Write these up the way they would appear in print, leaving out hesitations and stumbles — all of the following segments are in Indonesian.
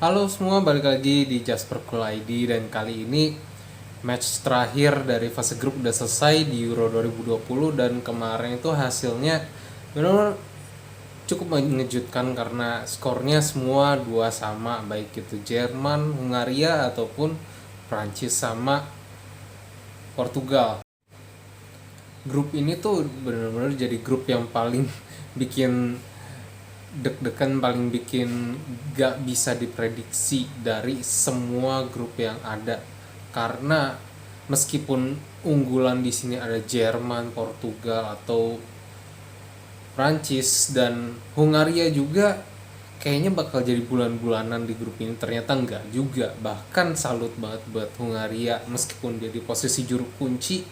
Halo semua, balik lagi di Jasper Cool ID dan kali ini match terakhir dari fase grup udah selesai di Euro 2020 dan kemarin itu hasilnya benar-benar cukup mengejutkan karena skornya semua dua sama, baik itu Jerman, Hungaria ataupun Prancis sama Portugal. Grup ini tuh benar-benar jadi grup yang paling bikin deg-degan, paling bikin gak bisa diprediksi dari semua grup yang ada, karena meskipun unggulan di sini ada Jerman, Portugal atau Prancis dan Hungaria juga kayaknya bakal jadi bulan-bulanan di grup ini, ternyata enggak juga. Bahkan salut banget buat Hungaria, meskipun dia di posisi juru kunci,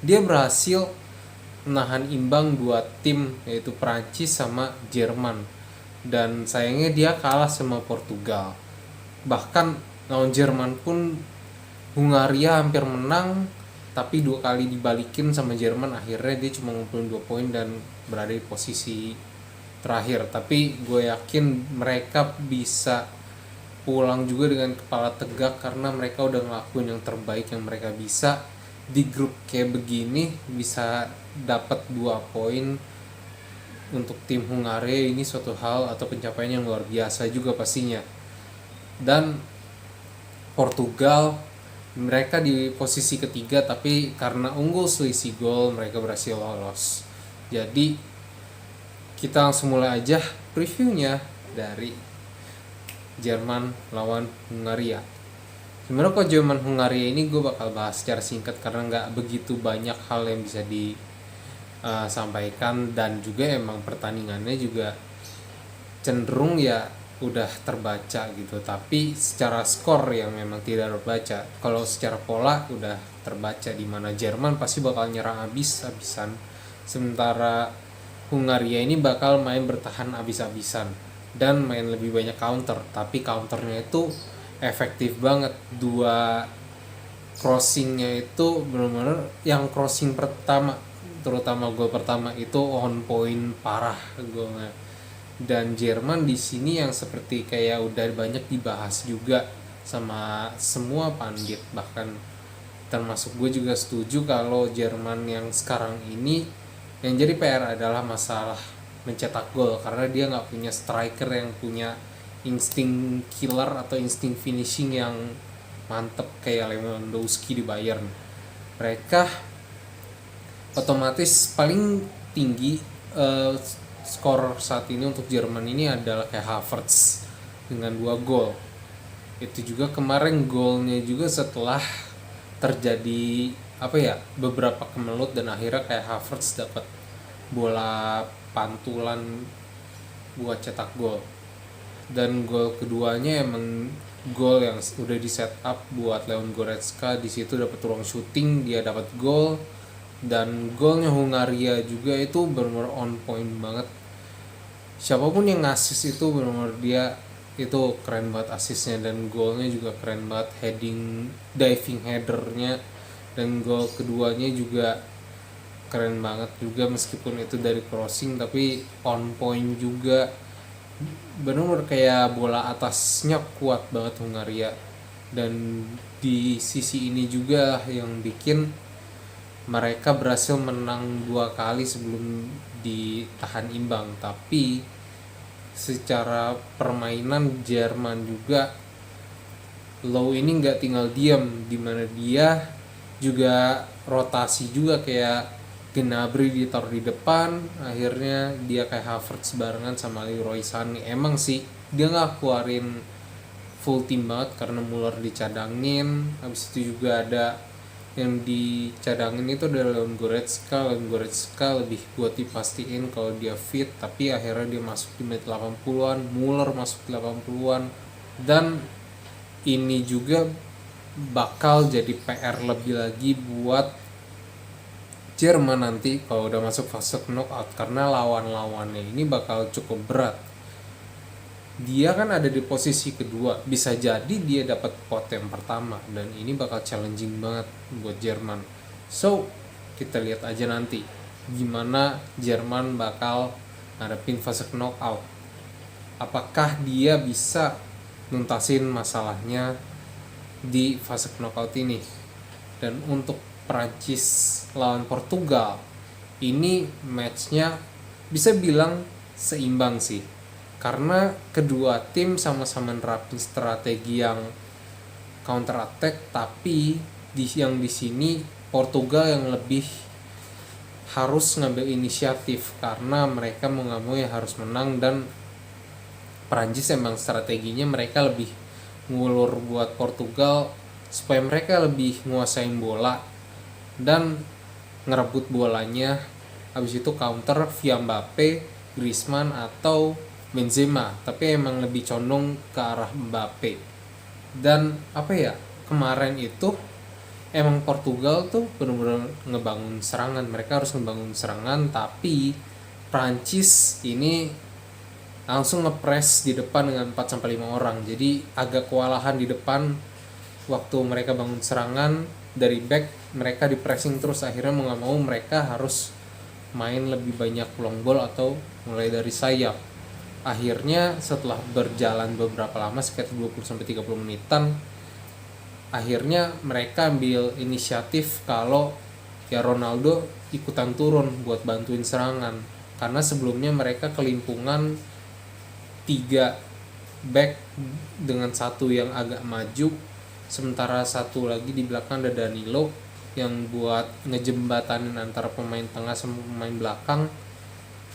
dia berhasil menahan imbang dua tim yaitu Prancis sama Jerman, dan sayangnya dia kalah sama Portugal. Bahkan lawan Jerman pun Hungaria hampir menang, tapi dua kali dibalikin sama Jerman, akhirnya dia cuma ngumpulin 2 poin dan berada di posisi terakhir. Tapi gue yakin mereka bisa pulang juga dengan kepala tegak karena mereka udah ngelakuin yang terbaik yang mereka bisa. Di grup kayak begini bisa dapat 2 poin untuk tim Hungaria ini suatu hal atau pencapaian yang luar biasa juga pastinya. Dan Portugal, mereka di posisi ketiga tapi karena unggul selisih gol mereka berhasil lolos. Jadi kita langsung mulai aja previewnya dari Jerman lawan Hungaria. Sebenarnya kalau Jerman Hungaria ini gue bakal bahas secara singkat karena nggak begitu banyak hal yang bisa disampaikan, dan juga emang pertandingannya juga cenderung ya udah terbaca gitu, tapi secara skor yang memang tidak terbaca. Kalau secara pola udah terbaca, di mana Jerman pasti bakal nyerang abis-abisan, sementara Hungaria ini bakal main bertahan abis-abisan dan main lebih banyak counter, tapi counternya itu efektif banget. Dua crossingnya itu benar-benar, yang crossing pertama terutama gol pertama itu on point parah golnya. Dan Jerman di sini yang seperti kayak udah banyak dibahas juga sama semua pandit, bahkan termasuk gue juga setuju kalau Jerman yang sekarang ini yang jadi PR adalah masalah mencetak gol, karena dia nggak punya striker yang punya insting killer atau insting finishing yang mantep kayak Lewandowski di Bayern. Mereka otomatis paling tinggi skor saat ini untuk Jerman ini adalah kayak Havertz dengan 2 gol. Itu juga kemarin golnya juga setelah terjadi beberapa kemelut dan akhirnya kayak Havertz dapat bola pantulan buat cetak gol. Dan gol keduanya emang gol yang udah di set up buat Leon Goretzka, di situ dapat ruang syuting, dia dapat gol. Dan golnya Hungaria juga itu benar-benar on point banget. Siapapun yang ngasih itu benar-benar dia itu keren banget asisnya, dan golnya juga keren banget, heading diving headernya, dan gol keduanya juga keren banget juga, meskipun itu dari crossing tapi on point juga. Benar-benar kayak bola atasnya kuat banget Hungaria. Dan di sisi ini juga yang bikin mereka berhasil menang 2 kali sebelum ditahan imbang. Tapi secara permainan Jerman juga, Low ini nggak tinggal diam, dimana dia juga rotasi juga, kayak Gnabry ditaruh di depan, akhirnya dia kayak Havertz barengan sama Leroy Sané. Emang sih dia nggak keluarin full team banget karena Muller dicadangin, habis itu juga ada yang dicadangin itu adalah Leon Goretzka lebih buat dipastiin kalau dia fit, tapi akhirnya dia masuk di menit 80-an, Muller masuk di 80-an. Dan ini juga bakal jadi PR lebih lagi buat Jerman nanti kalau udah masuk fase knockout, karena lawan-lawannya ini bakal cukup berat. Dia kan ada di posisi kedua, bisa jadi dia dapat pot yang pertama, dan ini bakal challenging banget buat Jerman. So kita lihat aja nanti gimana Jerman bakal ngadepin fase knockout. Apakah dia bisa nuntasin masalahnya di fase knockout ini. Dan untuk Prancis lawan Portugal ini matchnya bisa bilang seimbang sih, karena kedua tim sama-sama nerapin strategi yang counter attack, tapi yang di sini Portugal yang lebih harus ngambil inisiatif karena mereka mau nggak mau ya harus menang, dan Prancis emang strateginya mereka lebih ngulur buat Portugal supaya mereka lebih nguasain bola dan ngerebut bolanya, habis itu counter via Mbappe, Griezmann atau Benzema, tapi emang lebih condong ke arah Mbappe. Dan apa ya, kemarin itu emang Portugal tuh benar-benar ngebangun serangan, mereka harus ngebangun serangan, tapi Prancis ini langsung ngepres di depan dengan 4-5 orang, jadi agak kewalahan di depan waktu mereka bangun serangan. Dari back mereka di pressing terus, akhirnya mau gak mau mereka harus main lebih banyak long ball atau mulai dari sayap. Akhirnya setelah berjalan beberapa lama sekitar 20-30 menitan, akhirnya mereka ambil inisiatif kalau ya Ronaldo ikutan turun buat bantuin serangan, karena sebelumnya mereka kelimpungan 3 back dengan satu yang agak maju, sementara satu lagi di belakang ada Danilo yang buat ngejembatanin antara pemain tengah sama pemain belakang.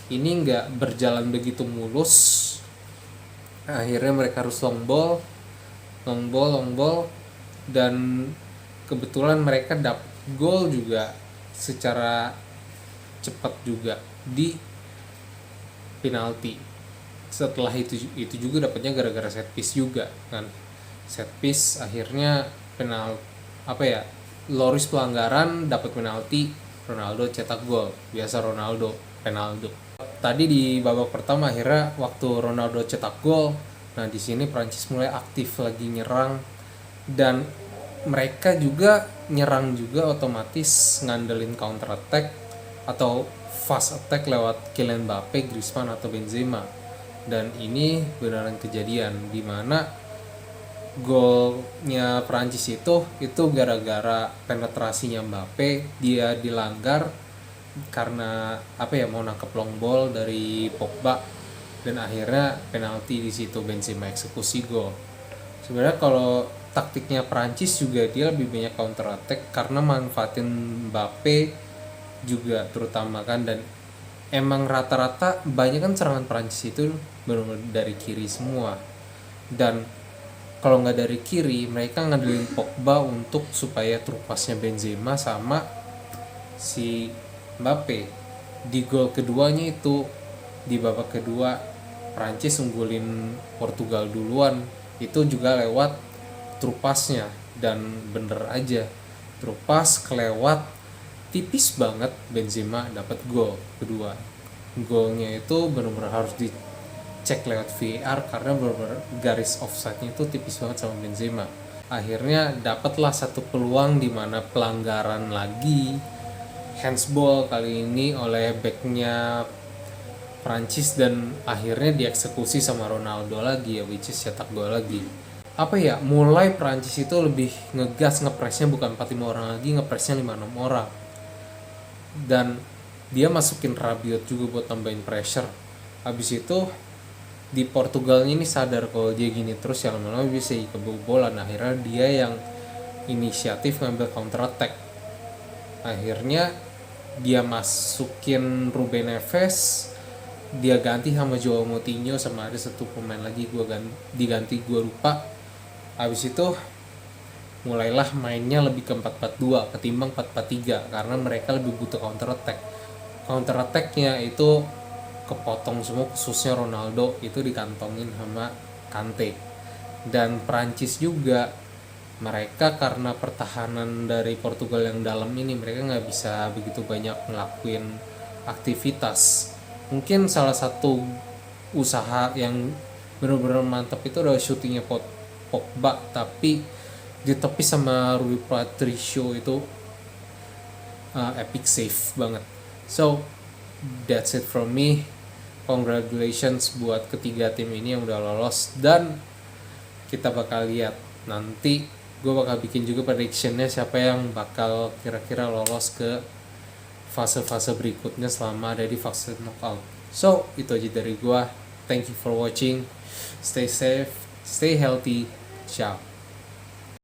Ini nggak berjalan begitu mulus, akhirnya mereka harus long ball, dan kebetulan mereka dapat gol juga secara cepat juga di penalti. Setelah itu juga dapatnya gara-gara set piece juga kan, set piece akhirnya Loris pelanggaran, dapat penalti, Ronaldo cetak gol. Biasa Ronaldo tadi di babak pertama akhirnya waktu Ronaldo cetak gol, nah di sini Prancis mulai aktif lagi nyerang, dan mereka juga nyerang juga otomatis ngandelin counter attack atau fast attack lewat Kylian Mbappe, Griezmann atau Benzema. Dan ini beneran kejadian, dimana golnya Prancis itu gara-gara penetrasinya Mbappe, dia dilanggar karena mau nangkep long ball dari Pogba, dan akhirnya penalti di situ, Benzema eksekusi gol. Sebenarnya kalau taktiknya Prancis juga dia lebih banyak counter attack karena manfaatin Mbappe juga terutama kan, dan emang rata-rata banyak kan serangan Prancis itu benar-benar dari kiri semua, dan kalau nggak dari kiri mereka ngandelin Pogba untuk supaya trupasnya Benzema sama si Mbappe. Di gol keduanya itu di babak kedua Prancis unggulin Portugal duluan, itu juga lewat trupasnya, dan bener aja trupas kelewat tipis banget, Benzema dapat gol kedua. Golnya itu benar-benar harus dicek lewat VAR karena benar-benar garis offside-nya itu tipis banget sama Benzema. Akhirnya dapatlah satu peluang di mana pelanggaran lagi, handsball kali ini oleh backnya Prancis, dan akhirnya dieksekusi sama Ronaldo lagi ya, which is cetak gol lagi. Mulai Prancis itu lebih ngegas, ngepresnya bukan 4-5 orang lagi, ngepresnya 5-6 orang. Dan dia masukin Rabiot juga buat tambahin pressure. Habis itu di Portugalnya ini sadar kalau dia gini terus ya lama-lama bisa kebobolan. Akhirnya dia yang inisiatif ngambil counter attack. Akhirnya dia masukin Ruben Neves, dia ganti sama Joao Moutinho, sama ada satu pemain lagi diganti gue lupa. Habis itu mulailah mainnya lebih ke 4-4-2 ketimbang 4-4-3 karena mereka lebih butuh counter attack. Counter attacknya itu kepotong semua, khususnya Ronaldo itu dikantongin sama Kante. Dan Prancis juga, mereka karena pertahanan dari Portugal yang dalam ini, mereka nggak bisa begitu banyak ngelakuin aktivitas. Mungkin salah satu usaha yang benar-benar mantap itu adalah syutingnya Pogba, tapi ditepis sama Rui Patricio itu epic save banget. So that's it from me. Congratulations buat ketiga tim ini yang udah lolos, dan kita bakal lihat nanti. Gue bakal bikin juga predictionnya siapa yang bakal kira-kira lolos ke fase-fase berikutnya selama ada di fase knockout. So itu aja dari gue. Thank you for watching. Stay safe, stay healthy. Ciao.